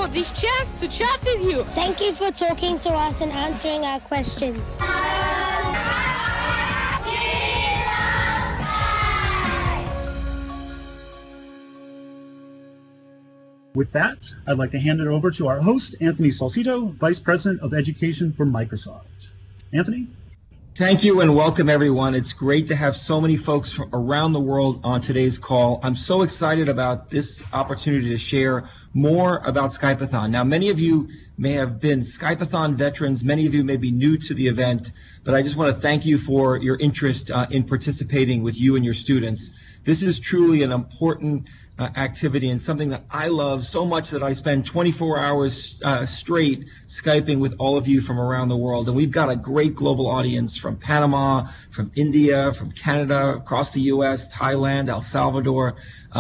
for this chance to chat with you. Thank you for talking to us and answering our questions. With that, I'd like to hand it over to our host, Anthony Salcito, Vice President of Education for Microsoft. Anthony? Thank you and welcome everyone. It's great to have so many folks from around the world on today's call. I'm so excited about this opportunity to share more about Skype-a-Thon. Now, many of you may have been Skype-a-Thon veterans. Many of you may be new to the event, but I just want to thank you for your interest in participating with you and your students. This is truly an important activity and something that I love so much that I spend 24 hours straight Skyping with all of you from around the world. And we've got a great global audience from Panama, from India, from Canada, across the US, Thailand, El Salvador.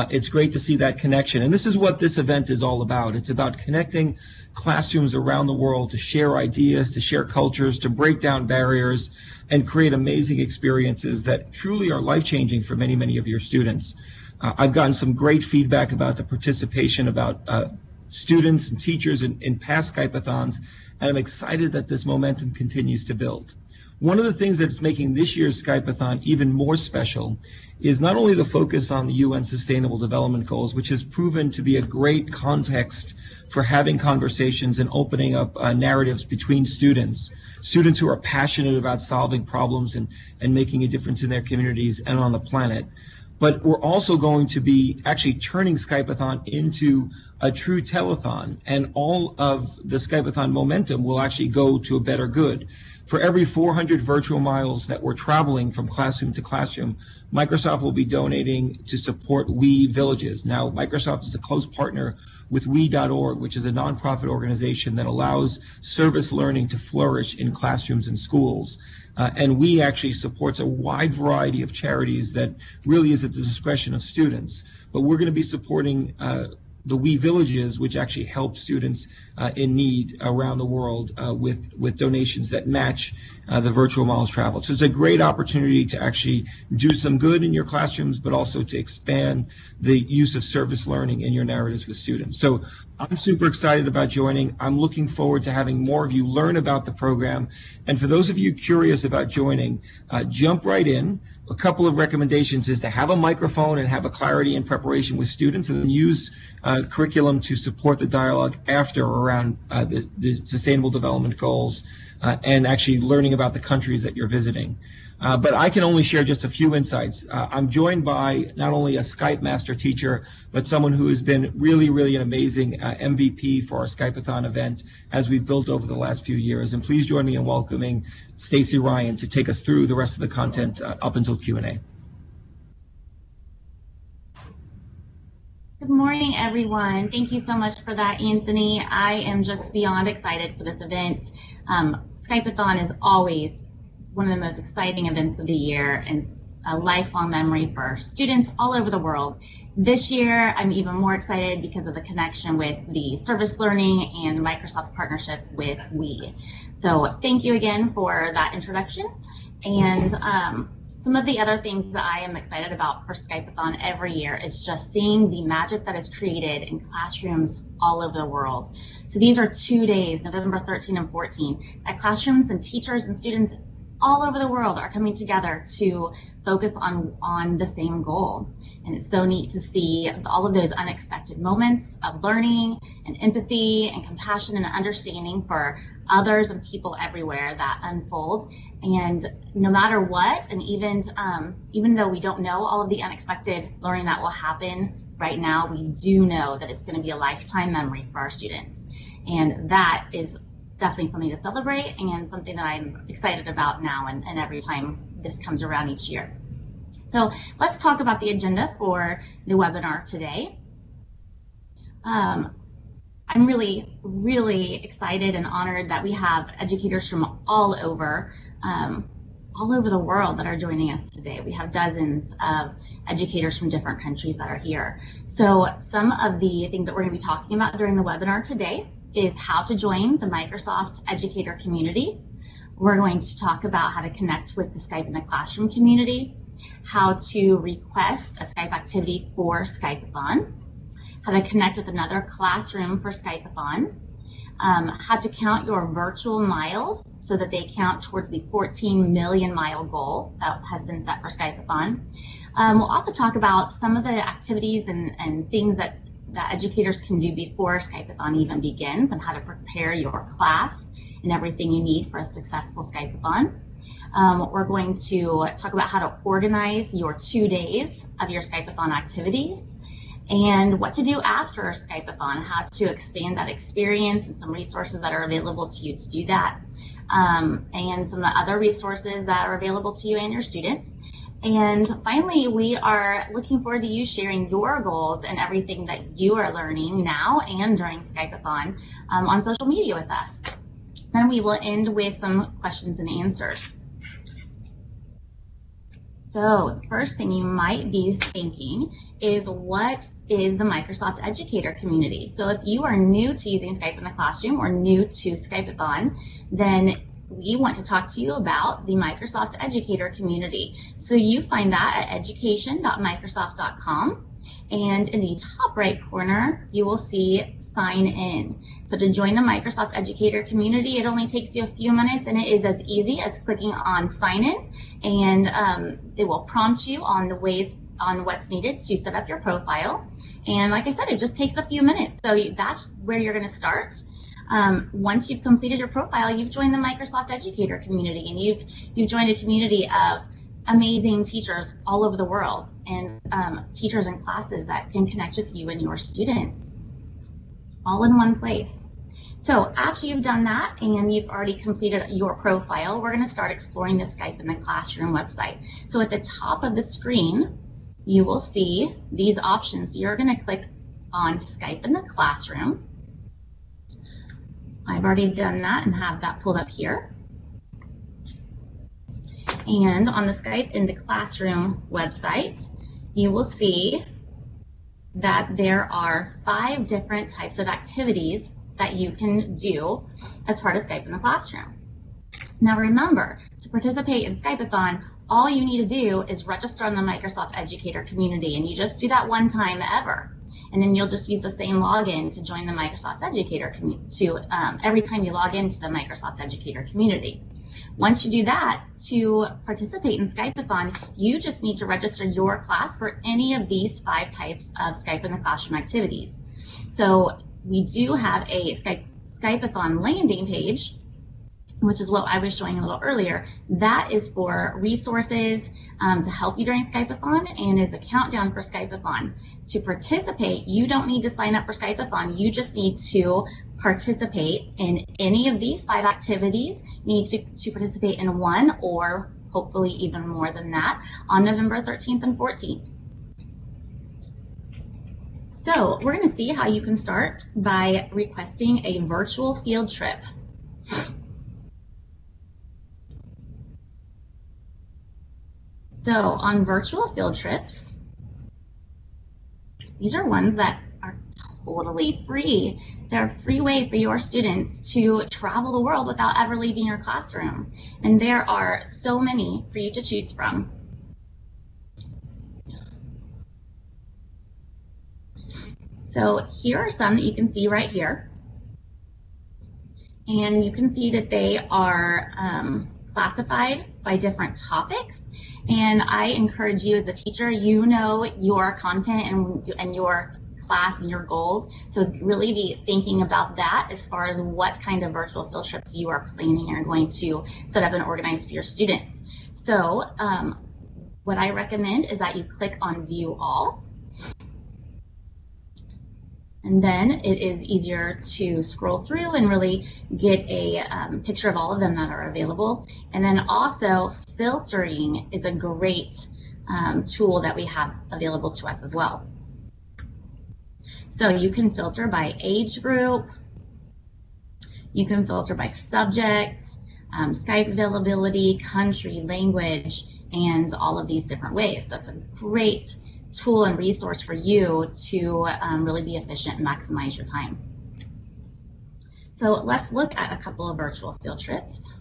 It's great to see that connection. And this is what this event is all about. It's about connecting classrooms around the world to share ideas, to share cultures, to break down barriers, and create amazing experiences that truly are life-changing for many, many of your students. I've gotten some great feedback about the participation, about students and teachers in past Skype-a-thons, and I'm excited that this momentum continues to build. One of the things that's making this year's Skype-a-thon even more special is not only the focus on the UN Sustainable Development Goals, which has proven to be a great context for having conversations and opening up narratives between students who are passionate about solving problems and making a difference in their communities and on the planet. But we're also going to be actually turning Skype-a-thon into a true telethon, and all of the Skype-a-thon momentum will actually go to a better good. For every 400 virtual miles that we're traveling from classroom to classroom, Microsoft will be donating to support We Villages. Now, Microsoft is a close partner with We.org, which is a nonprofit organization that allows service learning to flourish in classrooms and schools. And We actually supports a wide variety of charities that really is at the discretion of students. But we're going to be supporting the We Villages, which actually help students in need around the world with donations that match the virtual miles traveled. So it's a great opportunity to actually do some good in your classrooms, but also to expand the use of service learning in your narratives with students. So I'm super excited about joining. I'm looking forward to having more of you learn about the program. And for those of you curious about joining, jump right in. A couple of recommendations is to have a microphone and have a clarity and preparation with students, and then use curriculum to support the dialogue after around the Sustainable Development Goals and actually learning about the countries that you're visiting. But I can only share just a few insights. I'm joined by not only a Skype master teacher, but someone who has been really an amazing MVP for our Skype-a-thon event as we've built over the last few years. And please join me in welcoming Stacey Ryan to take us through the rest of the content up until Q&A. Good morning, everyone. Thank you so much for that, Anthony. I am just beyond excited for this event. Skype-a-thon is always one of the most exciting events of the year and a lifelong memory for students all over the world. This year, I'm even more excited because of the connection with the service learning and Microsoft's partnership with We. So thank you again for that introduction. And some of the other things that I am excited about for Skype-a-thon every year is just seeing the magic that is created in classrooms all over the world. So these are 2 days, November 13 and 14, that classrooms and teachers and students all over the world are coming together to focus on the same goal. And it's so neat to see all of those unexpected moments of learning and empathy and compassion and understanding for others and people everywhere that unfold. And no matter what, and even though we don't know all of the unexpected learning that will happen right now, we do know that it's going to be a lifetime memory for our students. And that is definitely something to celebrate and something that I'm excited about now and every time this comes around each year. So let's talk about the agenda for the webinar today. I'm really excited and honored that we have educators from all over the world that are joining us today. We have dozens of educators from different countries that are here. So some of the things that we're going to be talking about during the webinar today is how to join the Microsoft Educator community. We're going to talk about how to connect with the Skype in the Classroom community, how to request a Skype activity for Skype-a-thon, how to connect with another classroom for Skype-a-Thon, how to count your virtual miles so that they count towards the 14 million mile goal that has been set for Skype-a-Thon. We'll also talk about some of the activities and things that educators can do before Skype-a-Thon even begins, and how to prepare your class and everything you need for a successful Skype-a-Thon. We're going to talk about how to organize your 2 days of your Skype-a-Thon activities, and what to do after Skype-a-Thon, how to expand that experience, and some resources that are available to you to do that, and some of the other resources that are available to you and your students. And finally, we are looking forward to you sharing your goals and everything that you are learning now and during Skype-a-Thon on social media with us. Then we will end with some questions and answers. So the first thing you might be thinking is, what is the Microsoft Educator community? So if you are new to using Skype in the classroom or new to Skype-a-Thon, then we want to talk to you about the Microsoft Educator community. So you find that at education.microsoft.com, and in the top right corner, you will see sign in. So to join the Microsoft Educator community, it only takes you a few minutes, and it is as easy as clicking on sign in, and it will prompt you on the ways on what's needed to set up your profile. And like I said, it just takes a few minutes. So that's where you're going to start. Once you've completed your profile, you've joined the Microsoft Educator community, and you've joined a community of amazing teachers all over the world, and teachers and classes that can connect with you and your students all in one place. So after you've done that and you've already completed your profile, we're going to start exploring the Skype in the Classroom website. So at the top of the screen, you will see these options. You're going to click on Skype in the Classroom. I've already done that and have that pulled up here. And on the Skype in the Classroom website, you will see that there are 5 different types of activities that you can do as part of Skype in the Classroom. Now remember, to participate in Skype-a-Thon, all you need to do is register on the Microsoft Educator community, and you just do that one time ever. And then you'll just use the same login to join the Microsoft Educator community, every time you log into the Microsoft Educator community. Once you do that, to participate in Skype-a-Thon, you just need to register your class for any of these 5 types of Skype in the Classroom activities. So we do have a Skype-a-Thon landing page, which is what I was showing a little earlier. That is for resources to help you during Skype-a-Thon, and is a countdown for Skype-a-Thon. To participate, you don't need to sign up for Skype-a-Thon. You just need to participate in any of these 5 activities. You need to participate in one, or hopefully even more than that, on November 13th and 14th. So we're going to see how you can start by requesting a virtual field trip. So on virtual field trips, these are ones that are totally free. They're a free way for your students to travel the world without ever leaving your classroom. And there are so many for you to choose from. So here are some that you can see right here. And you can see that they are classified by different topics. And I encourage you as a teacher, you know your content and your class and your goals. So really be thinking about that as far as what kind of virtual field trips you are planning and are going to set up and organize for your students. So what I recommend is that you click on View All. And then it is easier to scroll through and really get a picture of all of them that are available. And then also filtering is a great tool that we have available to us as well. So you can filter by age group, you can filter by subject, Skype availability, country, language, and all of these different ways. So it's a great tool and resource for you to really be efficient and maximize your time. So let's look at a couple of virtual field trips.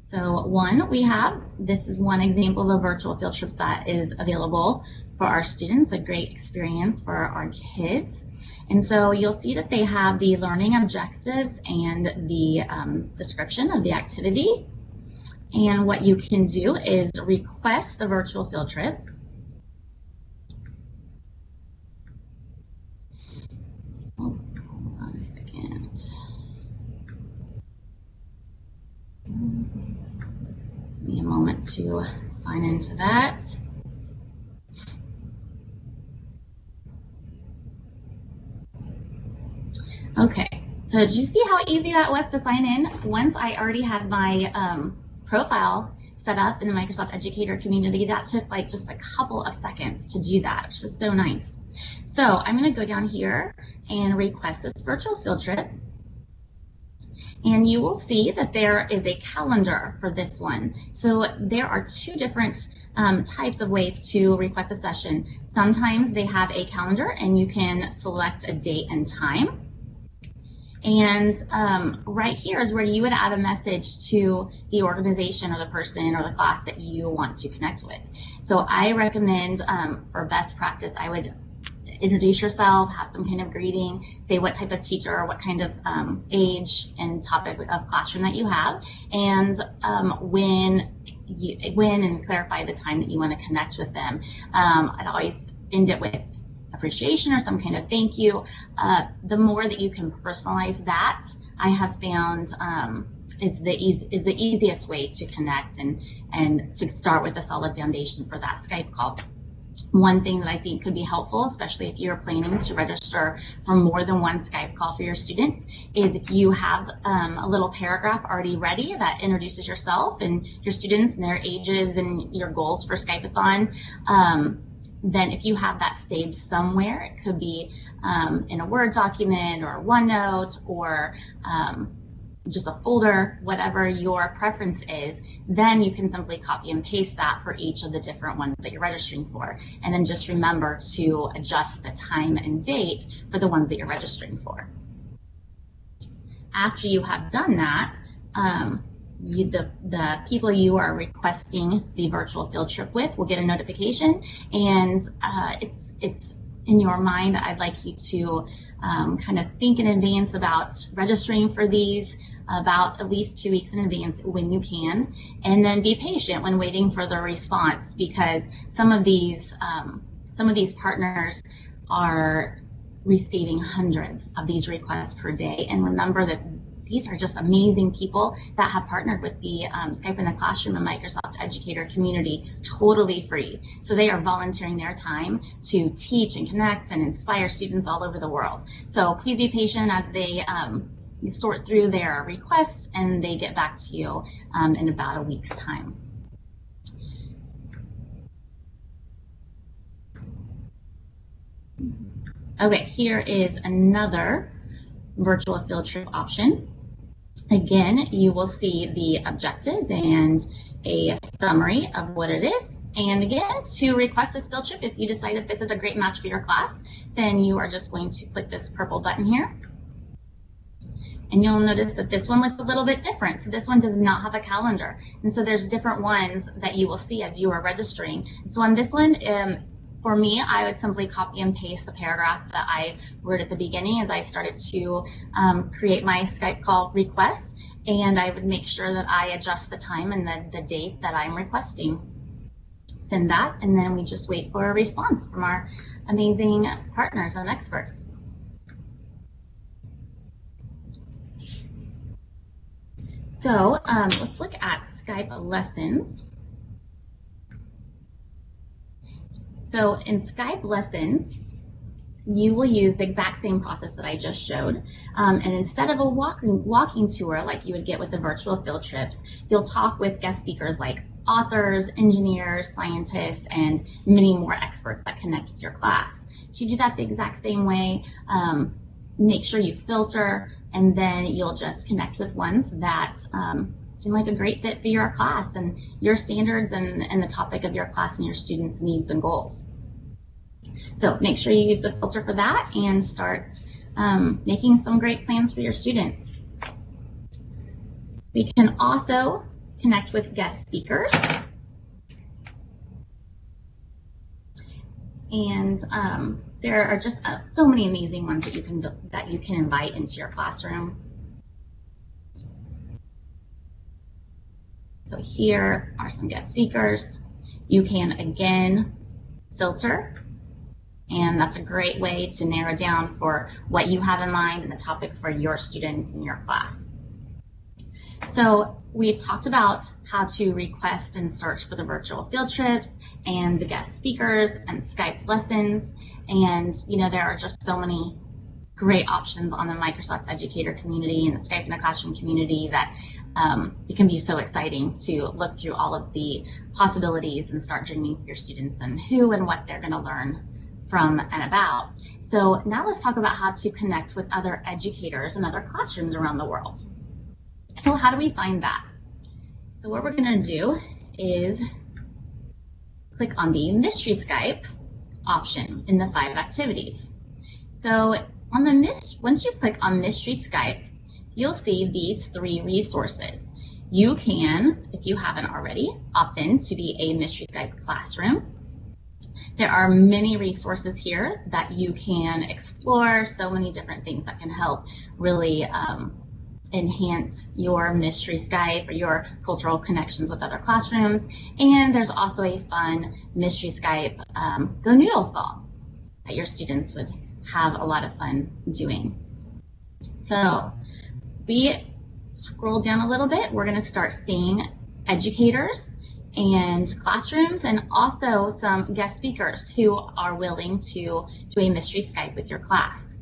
So one we have, this is one example of a virtual field trip that is available for our students, a great experience for our kids. And so you'll see that they have the learning objectives and the description of the activity. And what you can do is request the virtual field trip. Oh, hold on a second. Give me a moment to sign into that. Okay, so did you see how easy that was to sign in? Once I already had my profile set up in the Microsoft Educator community, that took like just a couple of seconds to do that, which is so nice. So I'm going to go down here and request this virtual field trip. And you will see that there is a calendar for this one. So there are two different types of ways to request a session. Sometimes they have a calendar and you can select a date and time. And right here is where you would add a message to the organization or the person or the class that you want to connect with. So I recommend for best practice, I would introduce yourself, have some kind of greeting, say what type of teacher or what kind of age and topic of classroom that you have, and when and clarify the time that you want to connect with them. I'd always end it with appreciation or some kind of thank you. The more that you can personalize that, I have found is the easiest way to connect and to start with a solid foundation for that Skype call. One thing that I think could be helpful, especially if you're planning to register for more than one Skype call for your students, is if you have a little paragraph already ready that introduces yourself and your students and their ages and your goals for Skype-a-Thon. Then if you have that saved somewhere, it could be in a Word document or a OneNote or just a folder, whatever your preference is, then you can simply copy and paste that for each of the different ones that you're registering for. And then just remember to adjust the time and date for the ones that you're registering for. After you have done that, the people you are requesting the virtual field trip with will get a notification, and it's in your mind. I'd like you to kind of think in advance about registering for these, about at least 2 weeks in advance when you can, and then be patient when waiting for the response, because some of these partners are receiving hundreds of these requests per day. And remember that these are just amazing people that have partnered with the Skype in the Classroom and Microsoft Educator community totally free. So they are volunteering their time to teach and connect and inspire students all over the world. So please be patient as they sort through their requests and they get back to you in about a week's time. Okay, here is another virtual field trip option. Again, you will see the objectives and a summary of what it is. And again, to request this field trip, if you decide that this is a great match for your class, then you are just going to click this purple button here. And you'll notice that this one looks a little bit different. So this one does not have a calendar. And so there's different ones that you will see as you are registering. So on this one, for me, I would simply copy and paste the paragraph that I wrote at the beginning as I started to create my Skype call request, and I would make sure that I adjust the time and the date that I'm requesting. Send that, and then we just wait for a response from our amazing partners and experts. So let's look at Skype lessons. So in Skype lessons, you will use the exact same process that I just showed. And instead of a walking tour like you would get with the virtual field trips, you'll talk with guest speakers like authors, engineers, scientists, and many more experts that connect with your class. So you do that the exact same way. Make sure you filter, and then you'll just connect with ones that seem like a great fit for your class and your standards and the topic of your class and your students' needs and goals. So make sure you use the filter for that and start making some great plans for your students. We can also connect with guest speakers. And there are just so many amazing ones that you can invite into your classroom. So here are some guest speakers. You can again filter, and that's a great way to narrow down for what you have in mind and the topic for your students in your class. So we've talked about how to request and search for the virtual field trips and the guest speakers and Skype lessons. And there are just so many great options on the Microsoft Educator community and the Skype in the Classroom community that it can be so exciting to look through all of the possibilities and start dreaming for your students and who and what they're going to learn from and about. So now let's talk about how to connect with other educators and other classrooms around the world. So how do we find that? So what we're going to do is click on the Mystery Skype option in the 5 activities. So once you click on Mystery Skype, you'll see these 3 resources. You can, if you haven't already, opt in to be a Mystery Skype classroom. There are many resources here that you can explore, so many different things that can help really enhance your Mystery Skype or your cultural connections with other classrooms. And there's also a fun Mystery Skype Go Noodle song that your students would have a lot of fun doing. So we scroll down a little bit, we're going to start seeing educators and classrooms and also some guest speakers who are willing to do a Mystery Skype with your class.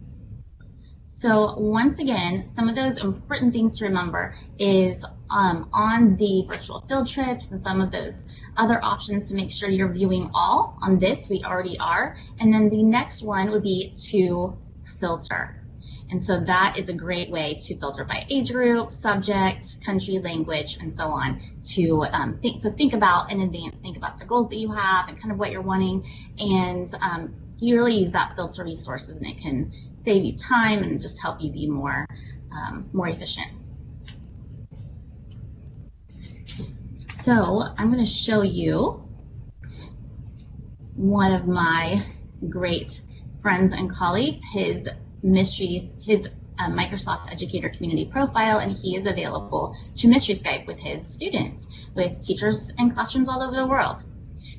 So once again, some of those important things to remember is on the virtual field trips and some of those other options to make sure you're viewing all. On this, we already are. And then the next one would be to filter. And so that is a great way to filter by age group, subject, country, language, and so on. To think about in advance, think about the goals that you have and kind of what you're wanting. And you really use that filter resources, and it can save you time and just help you be more efficient. So I'm going to show you one of my great friends and colleagues, his Microsoft Educator community profile, and he is available to Mystery Skype with his students, with teachers and classrooms all over the world.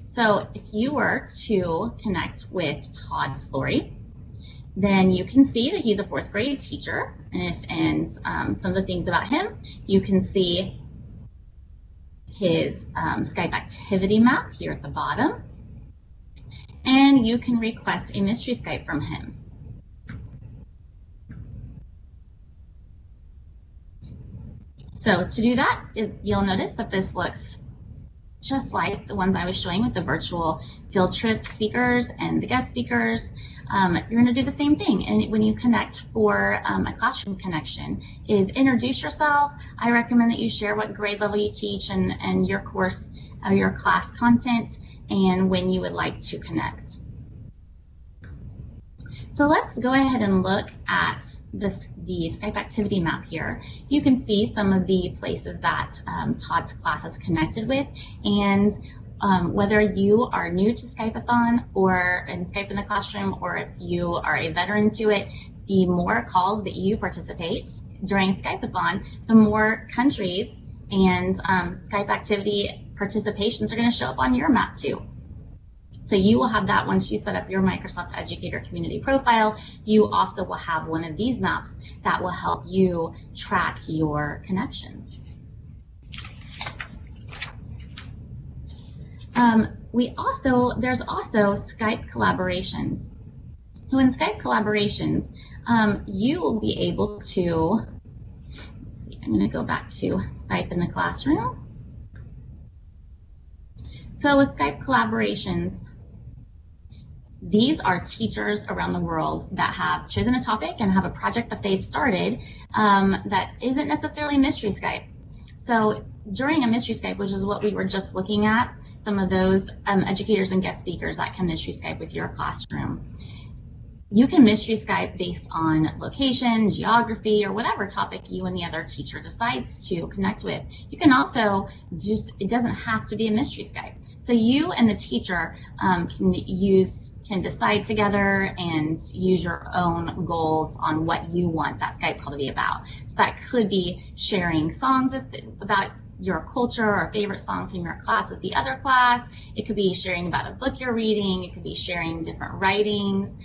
So if you were to connect with Todd Flory, then you can see that he's a 4th grade teacher, and some of the things about him. You can see his Skype activity map here at the bottom, and you can request a Mystery Skype from him. So to do that, you'll notice that this looks just like the ones I was showing with the virtual field trip speakers and the guest speakers. You're going to do the same thing. And when you connect for a classroom connection, is introduce yourself. I recommend that you share what grade level you teach and your course or your class content and when you would like to connect. So let's go ahead and look at the Skype activity map here. You can see some of the places that Todd's class is connected with, and whether you are new to Skype-a-Thon or in Skype in the Classroom, or if you are a veteran to it, the more calls that you participate during Skype-a-Thon, the more countries and Skype activity participations are going to show up on your map too. So you will have that once you set up your Microsoft Educator community profile. You also will have one of these maps that will help you track your connections. There's also Skype collaborations. So in Skype collaborations, you will be able to, let's see, I'm going to go back to Skype in the Classroom. So with Skype collaborations, these are teachers around the world that have chosen a topic and have a project that they've started that isn't necessarily Mystery Skype. So during a Mystery Skype, which is what we were just looking at, some of those educators and guest speakers that can Mystery Skype with your classroom. You can Mystery Skype based on location, geography, or whatever topic you and the other teacher decides to connect with. You can also it doesn't have to be a Mystery Skype. So you and the teacher can can decide together and use your own goals on what you want that Skype call to be about. So that could be sharing songs about your culture or a favorite song from your class with the other class. It could be sharing about a book you're reading. It could be sharing different writings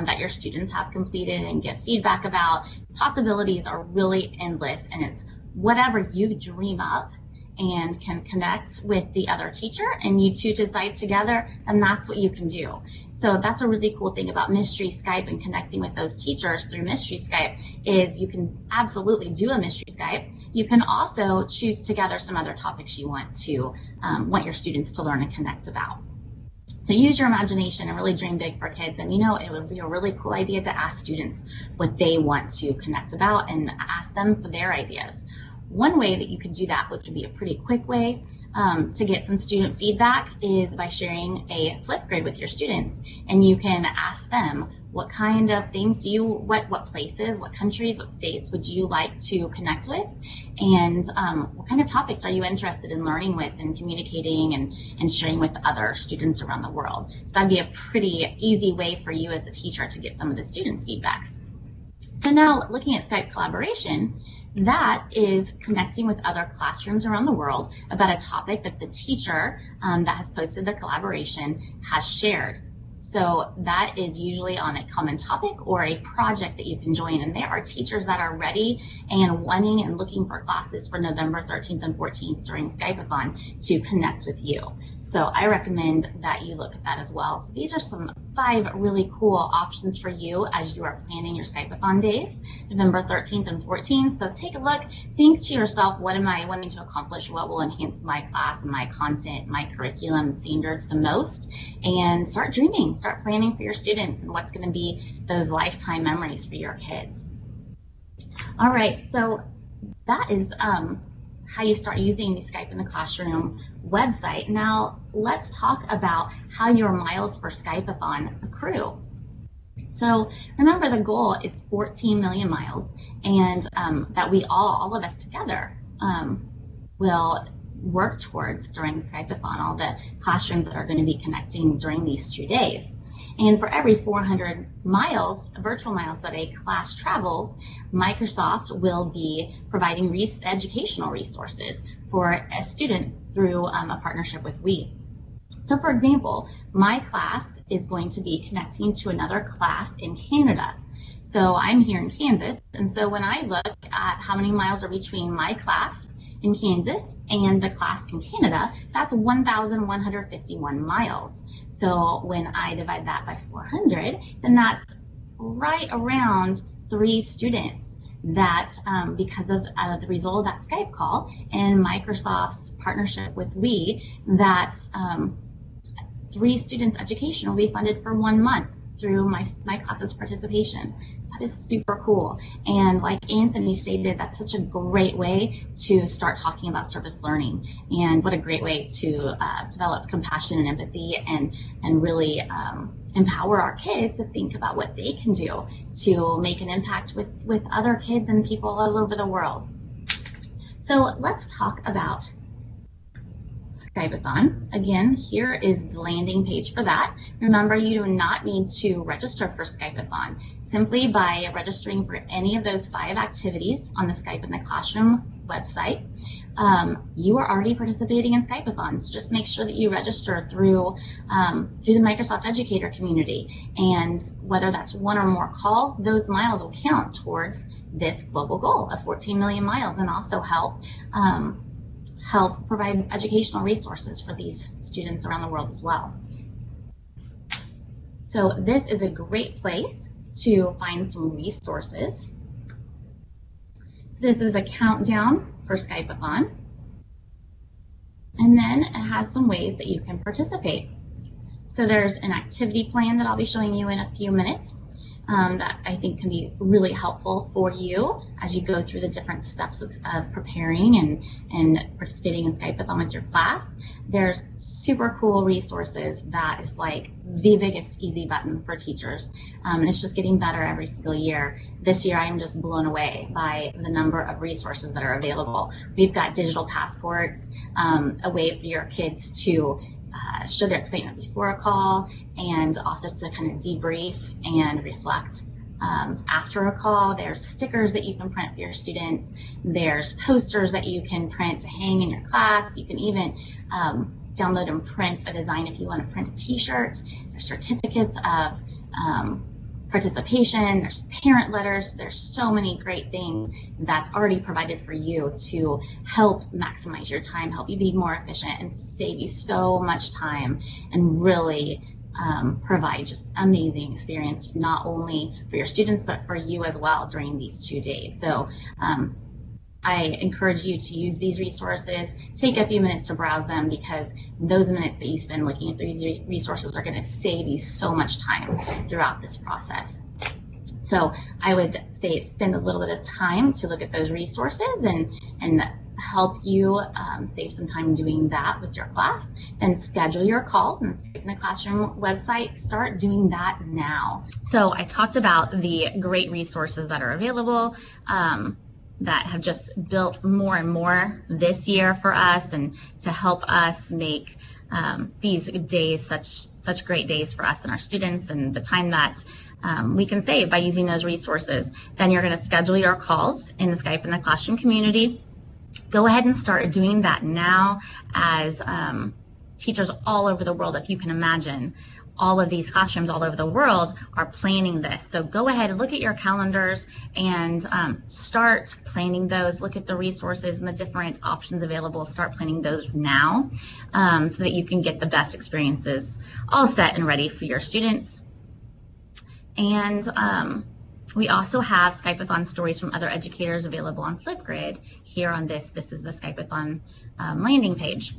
that your students have completed and get feedback about. Possibilities are really endless, and it's whatever you dream up and can connect with the other teacher and you two decide together, and that's what you can do. So that's a really cool thing about Mystery Skype and connecting with those teachers through Mystery Skype is you can absolutely do a Mystery Skype. You can also choose together some other topics you want your students to learn and connect about. So use your imagination and really dream big for kids. And it would be a really cool idea to ask students what they want to connect about and ask them for their ideas. One way that you could do that, which would be a pretty quick way to get some student feedback, is by sharing a Flipgrid with your students. And you can ask them, what kind of things what places, what countries, what states would you like to connect with? And what kind of topics are you interested in learning with and communicating and sharing with other students around the world? So that'd be a pretty easy way for you as a teacher to get some of the students' feedbacks. So now looking at Skype collaboration, that is connecting with other classrooms around the world about a topic that the teacher that has posted the collaboration has shared. So that is usually on a common topic or a project that you can join. And there are teachers that are ready and wanting and looking for classes for November 13th and 14th during Skype-a-Thon to connect with you. So I recommend that you look at that as well. So these are some 5 really cool options for you as you are planning your Skype-a-Thon days, November 13th and 14th. So take a look, think to yourself, what am I wanting to accomplish? What will enhance my class and my content, my curriculum standards the most? And start dreaming, start planning for your students and what's going to be those lifetime memories for your kids. All right, so that is how you start using the Skype in the Classroom website. Now let's talk about how your miles for Skype-a-Thon accrue. So remember, the goal is 14 million miles, and that we all of us together will work towards during Skype-a-Thon, all the classrooms that are going to be connecting during these 2 days. And for every 400 miles, virtual miles that a class travels, Microsoft will be providing educational resources for a student through a partnership with We. So for example, my class is going to be connecting to another class in Canada. So I'm here in Kansas, and so when I look at how many miles are between my class in Kansas and the class in Canada, that's 1,151 miles. So when I divide that by 400, then that's right around 3 students that, because of the result of that Skype call and Microsoft's partnership with We, that 3 students' education will be funded for 1 month through my class's participation. That is super cool. And like Anthony stated, that's such a great way to start talking about service learning, and what a great way to develop compassion and empathy and really empower our kids to think about what they can do to make an impact with other kids and people all over the world. So let's talk about Skype-a-Thon. Again, here is the landing page for that. Remember, you do not need to register for Skype-a-Thon. Simply by registering for any of those 5 activities on the Skype in the Classroom website, you are already participating in Skype-a-Thon. So just make sure that you register through the Microsoft Educator community. And whether that's 1 or more calls, those miles will count towards this global goal of 14 million miles, and also help provide educational resources for these students around the world as well. So this is a great place to find some resources. So this is a countdown for Skype-a-Thon. And then it has some ways that you can participate. So there's an activity plan that I'll be showing you in a few minutes. That I think can be really helpful for you as you go through the different steps of preparing and participating in Skype-a-Thon with your class. There's super cool resources that is like the biggest easy button for teachers. And it's just getting better every single year. This year, I'm just blown away by the number of resources that are available. We've got digital passports, a way for your kids to show their excitement before a call, and also to kind of debrief and reflect after a call. There's stickers that you can print for your students. There's posters that you can print to hang in your class. You can even download and print a design if you want to print a t-shirt. There's certificates of participation. There's parent letters. There's so many great things that's already provided for you to help maximize your time, help you be more efficient, and save you so much time, and really provide just amazing experience, not only for your students, but for you as well during these 2 days. So I encourage you to use these resources. Take a few minutes to browse them, because those minutes that you spend looking at these resources are going to save you so much time throughout this process. So I would say spend a little bit of time to look at those resources and help you save some time doing that with your class. And schedule your calls and Skype in the Classroom website. Start doing that now. So I talked about the great resources that are available that have just built more and more this year for us, and to help us make these days such great days for us and our students, and the time that we can save by using those resources. Then you're going to schedule your calls in the Skype in the Classroom community. Go ahead and start doing that now, as teachers all over the world, if you can imagine, all of these classrooms all over the world are planning this. So go ahead and look at your calendars and start planning those. Look at the resources and the different options available. Start planning those now, so that you can get the best experiences all set and ready for your students. And we also have Skype-a-Thon stories from other educators available on Flipgrid here on this. This is the Skype-a-Thon landing page.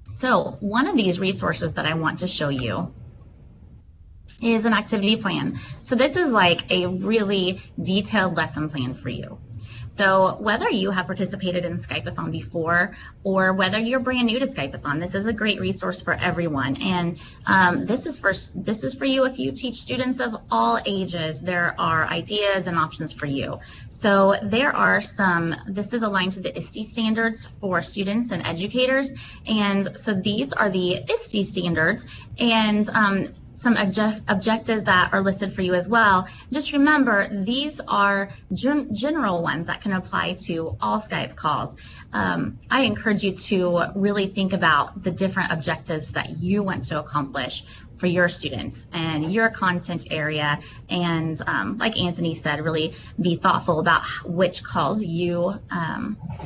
So one of these resources that I want to show you is an activity plan. So this is like a really detailed lesson plan for you. So whether you have participated in Skype-a-Thon before, or whether you're brand new to Skype-a-Thon, this is a great resource for everyone. And this is for you if you teach students of all ages. There are ideas and options for you. So there are this is aligned to the ISTE standards for students and educators. And so these are the ISTE standards, and some objectives that are listed for you as well. Just remember, these are general ones that can apply to all Skype calls. I encourage you to really think about the different objectives that you want to accomplish for your students and your content area. And like Anthony said, really be thoughtful about which calls you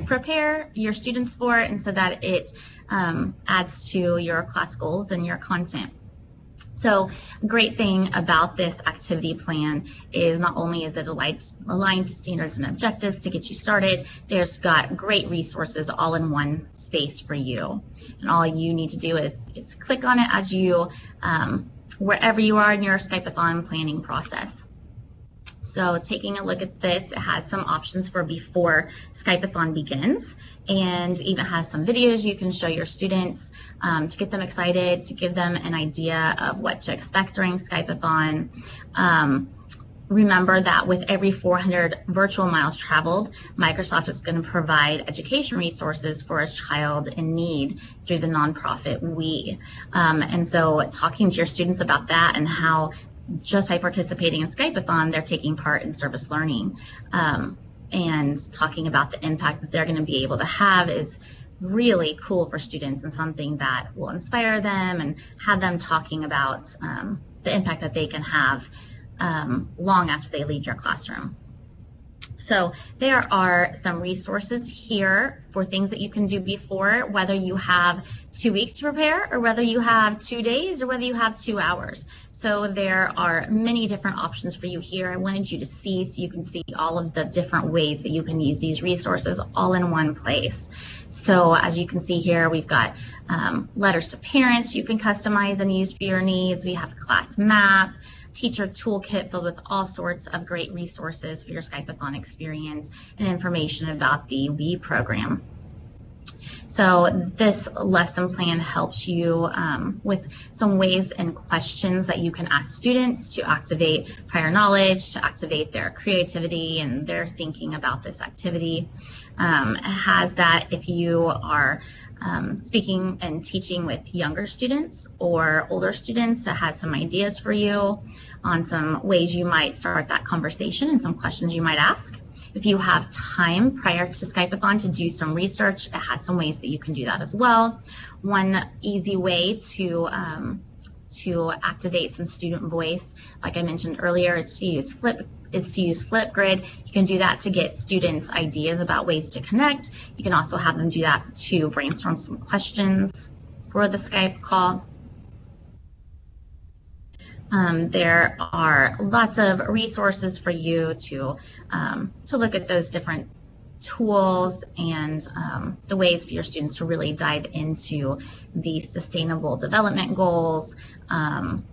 prepare your students for, and so that it adds to your class goals and your content. So a great thing about this activity plan is not only is it aligned to standards and objectives to get you started, there's got great resources all in one space for you. And all you need to do is click on it as you, wherever you are in your Skype-a-Thon planning process. So taking a look at this, it has some options for before Skype-a-Thon begins, and even has some videos you can show your students to get them excited, to give them an idea of what to expect during Skype-a-Thon. Remember that with every 400 virtual miles traveled, Microsoft is going to provide education resources for a child in need through the nonprofit We. And so talking to your students about that, and how just by participating in Skype-a-Thon, they're taking part in service learning, and talking about the impact that they're going to be able to have is really cool for students, and something that will inspire them and have them talking about the impact that they can have long after they leave your classroom. So there are some resources here for things that you can do before, whether you have 2 weeks to prepare, or whether you have 2 days, or whether you have 2 hours. So there are many different options for you here. I wanted you to see, so you can see all of the different ways that you can use these resources all in one place. So as you can see here, we've got letters to parents you can customize and use for your needs. We have a class map, teacher toolkit filled with all sorts of great resources for your Skype-a-Thon experience, and information about the We program. So this lesson plan helps you with some ways and questions that you can ask students to activate prior knowledge, to activate their creativity and their thinking about this activity. It has that if you are speaking and teaching with younger students or older students, it has some ideas for you on some ways you might start that conversation and some questions you might ask. If you have time prior to Skype-a-Thon to do some research, it has some ways that you can do that as well. One easy way to activate some student voice, like I mentioned earlier, is to use Flipgrid. You can do that to get students ideas about ways to connect. You can also have them do that to brainstorm some questions for the Skype call. There are lots of resources for you to look at those different tools and the ways for your students to really dive into the sustainable development goals and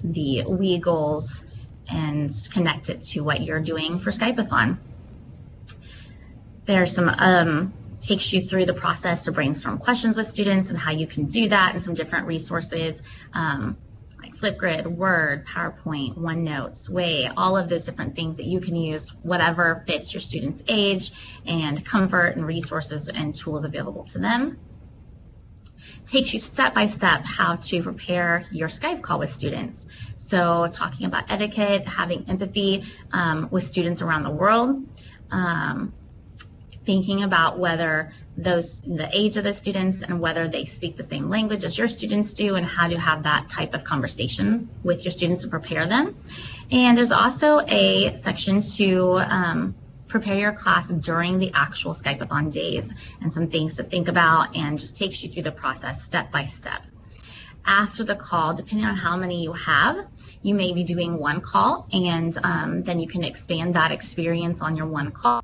the WE goals and connect it to what you're doing for Skype-a-Thon. There's some takes you through the process to brainstorm questions with students and how you can do that, and some different resources like Flipgrid, Word, PowerPoint, OneNote, Sway, all of those different things that you can use, whatever fits your students' age and comfort, and resources and tools available to them. Takes you step by step how to prepare your Skype call with students. So talking about etiquette, having empathy with students around the world, thinking about whether the age of the students and whether they speak the same language as your students do, and how to have that type of conversations with your students to prepare them. And there's also a section to prepare your class during the actual Skype-a-Thon days, and some things to think about, and just takes you through the process step by step. After the call, depending on how many you have, you may be doing one call, and then you can expand that experience on your one call,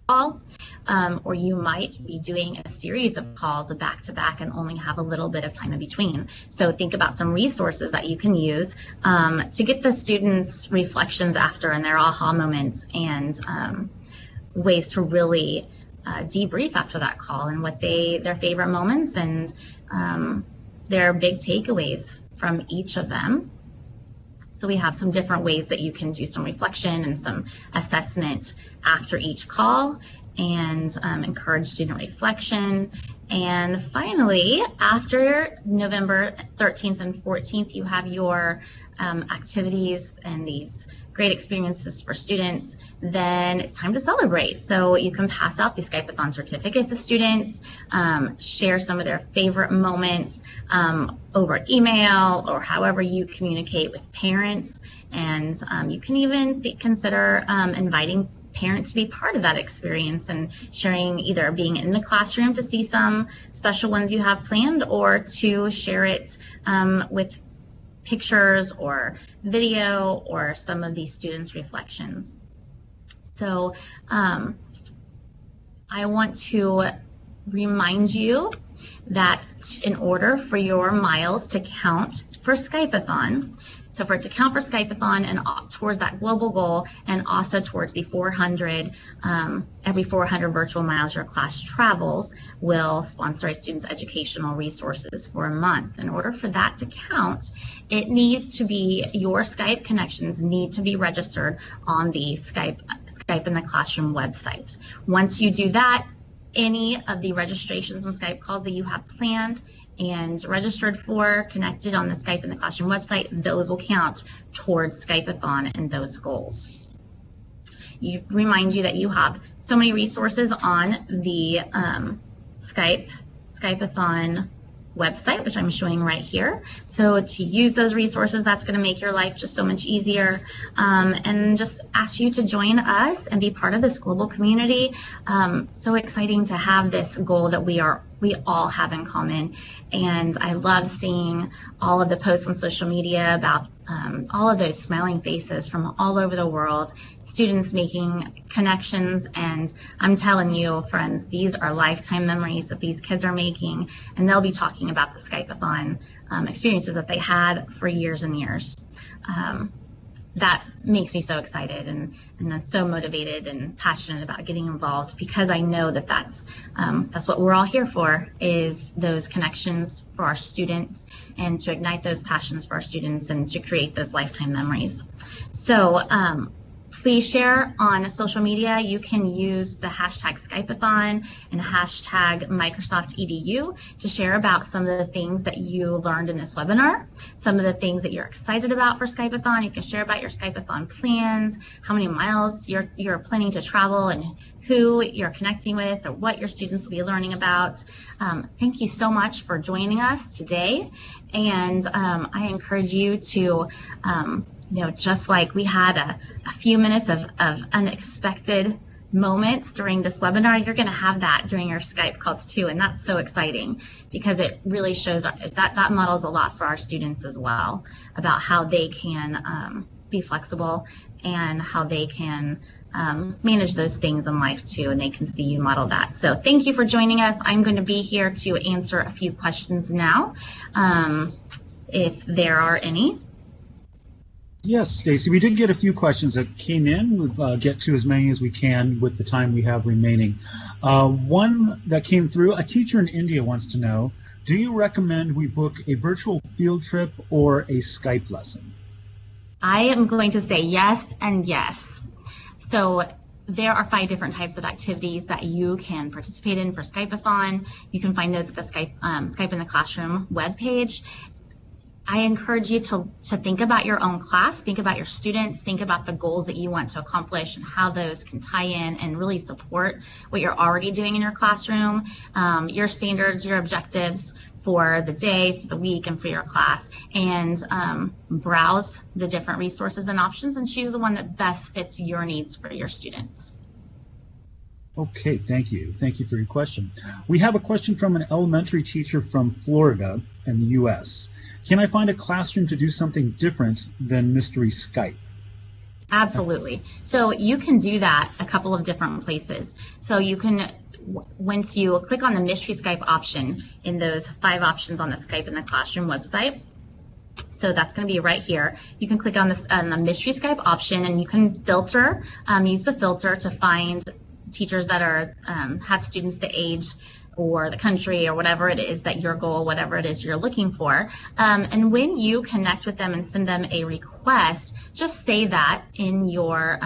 or you might be doing a series of calls back to back and only have a little bit of time in between. So think about some resources that you can use to get the students' reflections after and their aha moments, and ways to really debrief after that call, and what their favorite moments and their big takeaways from each of them. So we have some different ways that you can do some reflection and some assessment after each call, and encourage student reflection. And finally, after November 13th and 14th, you have your activities and these great experiences for students. Then it's time to celebrate. So you can pass out the Skype-a-Thon certificates to students, share some of their favorite moments over email or however you communicate with parents. And you can even consider inviting parents to be part of that experience and sharing, either being in the classroom to see some special ones you have planned, or to share it with pictures or video or some of these students' reflections. So I want to remind you that in order for your miles to count for Skype-a-Thon, so for it to count for Skype-a-Thon and towards that global goal, and also towards the 400, every 400 virtual miles your class travels will sponsor a student's educational resources for a month. In order for that to count, it needs to be, your Skype connections need to be registered on the Skype in the Classroom website. Once you do that, any of the registrations and Skype calls that you have planned and registered for, connected on the Skype in the Classroom website, those will count towards Skype-a-Thon and those goals. Remind you that you have so many resources on the Skype-a-Thon website, which I'm showing right here. So to use those resources, that's going to make your life just so much easier, and just ask you to join us and be part of this global community. So exciting to have this goal that we all have in common. And I love seeing all of the posts on social media about all of those smiling faces from all over the world, students making connections. And I'm telling you, friends, these are lifetime memories that these kids are making, and they'll be talking about the Skype-a-Thon experiences that they had for years and years. that makes me so excited and I'm so motivated and passionate about getting involved, because I know that that's what we're all here for, is those connections for our students and to ignite those passions for our students and to create those lifetime memories. So please share on social media. You can use the hashtag Skype-a-Thon and hashtag Microsoft EDU to share about some of the things that you learned in this webinar, some of the things that you're excited about for Skype-a-Thon. You can share about your Skype-a-Thon plans, how many miles you're planning to travel, and who you're connecting with or what your students will be learning about. Thank you so much for joining us today. And I encourage you to just like we had a few minutes of unexpected moments during this webinar, you're going to have that during your Skype calls too, and that's so exciting because it really shows that models a lot for our students as well about how they can be flexible and how they can manage those things in life too, and they can see you model that. So thank you for joining us. I'm going to be here to answer a few questions now, if there are any. Yes, Stacy, we did get a few questions that came in. We'll get to as many as we can with the time we have remaining. One that came through, a teacher in India wants to know, do you recommend we book a virtual field trip or a Skype lesson? I am going to say yes and yes. So there are 5 different types of activities that you can participate in for Skype-a-Thon. You can find those at the Skype in the Classroom webpage. I encourage you to think about your own class, think about your students, think about the goals that you want to accomplish and how those can tie in and really support what you're already doing in your classroom, your standards, your objectives for the day, for the week, and for your class, and browse the different resources and options and choose the one that best fits your needs for your students. Okay, thank you. Thank you for your question. We have a question from an elementary teacher from Florida in the U.S. Can I find a classroom to do something different than Mystery Skype? Absolutely. So you can do that a couple of different places. So you can, once you click on the Mystery Skype option in those 5 options on the Skype in the Classroom website, so that's going to be right here. You can click on this on the Mystery Skype option, and you can filter, use the filter to find teachers that are have students the age or the country or whatever it is that your goal, whatever it is you're looking for. And when you connect with them and send them a request, just say that in your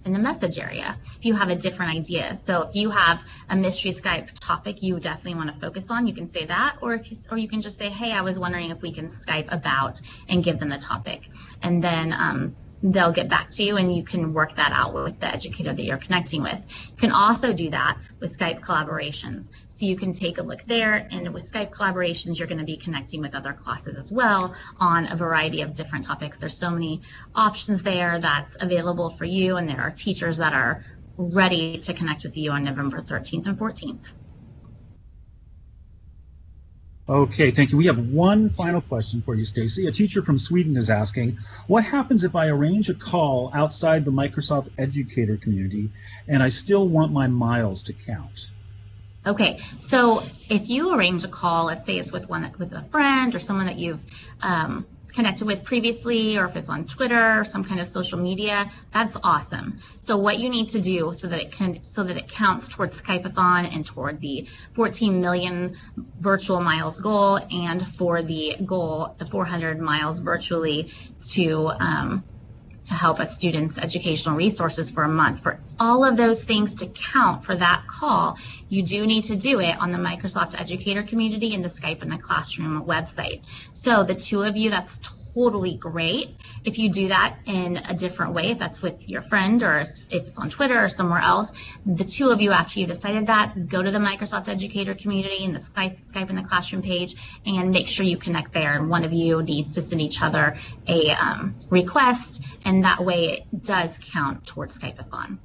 in the message area if you have a different idea. So if you have a Mystery Skype topic you definitely want to focus on, you can say that, or you can just say, hey, I was wondering if we can Skype about, and give them the topic. And then they'll get back to you and you can work that out with the educator that you're connecting with. You can also do that with Skype collaborations. So you can take a look there, and with Skype collaborations, you're going to be connecting with other classes as well on a variety of different topics. There's so many options there that's available for you, and there are teachers that are ready to connect with you on November 13th and 14th. Okay, thank you. We have one final question for you, Stacy. A teacher from Sweden is asking, what happens if I arrange a call outside the Microsoft Educator community and I still want my miles to count? Okay, so if you arrange a call, let's say it's with a friend or someone that you've connected with previously, or if it's on Twitter or some kind of social media, that's awesome. So what you need to do so that it counts towards Skype-a-Thon and toward the 14 million virtual miles goal, and for the goal, the 400 miles virtually to help a student's educational resources for a month. For all of those things to count for that call, you do need to do it on the Microsoft Educator community and the Skype in the Classroom website. So the 2 of you, that's totally great. If you do that in a different way, if that's with your friend or if it's on Twitter or somewhere else, the 2 of you, after you've decided that, go to the Microsoft Educator community and the Skype in the Classroom page and make sure you connect there. And one of you needs to send each other a request, and that way it does count towards Skype-a-Thon.